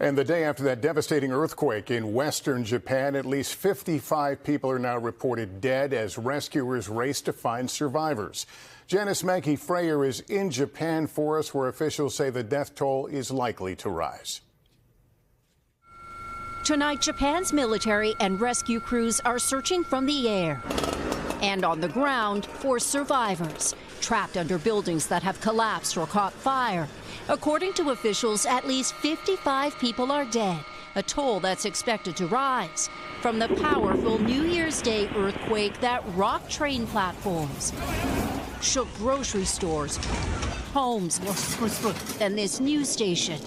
And the day after that devastating earthquake in western Japan, at least 55 people are now reported dead as rescuers race to find survivors. Janis Mackey Frayer is in Japan for us, where officials say the death toll is likely to rise. Tonight, Japan's military and rescue crews are searching from the air and on the ground for survivors trapped under buildings that have collapsed or caught fire. According to officials, at least 55 people are dead, a toll that's expected to rise from the powerful New Year's Day earthquake that rocked train platforms, shook grocery stores, homes, and this news station,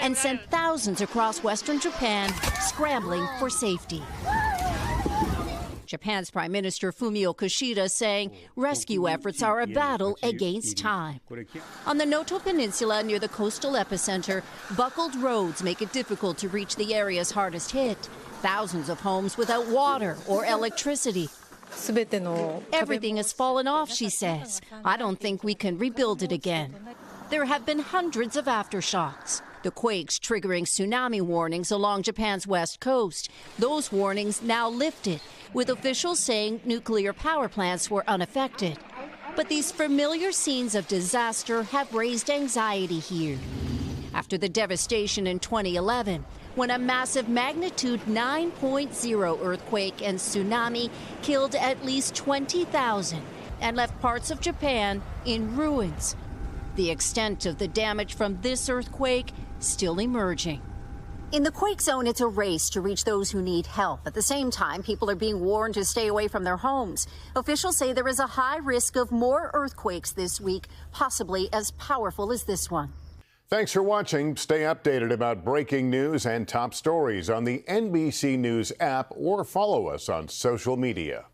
and sent thousands across western Japan scrambling for safety. Japan's Prime Minister Fumio Kishida saying rescue efforts are a battle against time. On the Noto Peninsula near the coastal epicenter, buckled roads make it difficult to reach the areas hardest hit. Thousands of homes without water or electricity. Everything has fallen off, she says. I don't think we can rebuild it again. There have been hundreds of aftershocks. The quakes triggering tsunami warnings along Japan's west coast. Those warnings now lifted, with officials saying nuclear power plants were unaffected. But these familiar scenes of disaster have raised anxiety here. After the devastation in 2011, when a massive magnitude 9.0 earthquake and tsunami killed at least 20,000 and left parts of Japan in ruins. The extent of the damage from this earthquake still emerging. In the quake zone, it's a race to reach those who need help. At the same time, people are being warned to stay away from their homes. Officials say there is a high risk of more earthquakes this week, possibly as powerful as this one. Thanks for watching. Stay updated about breaking news and top stories on the NBC News app or follow us on social media.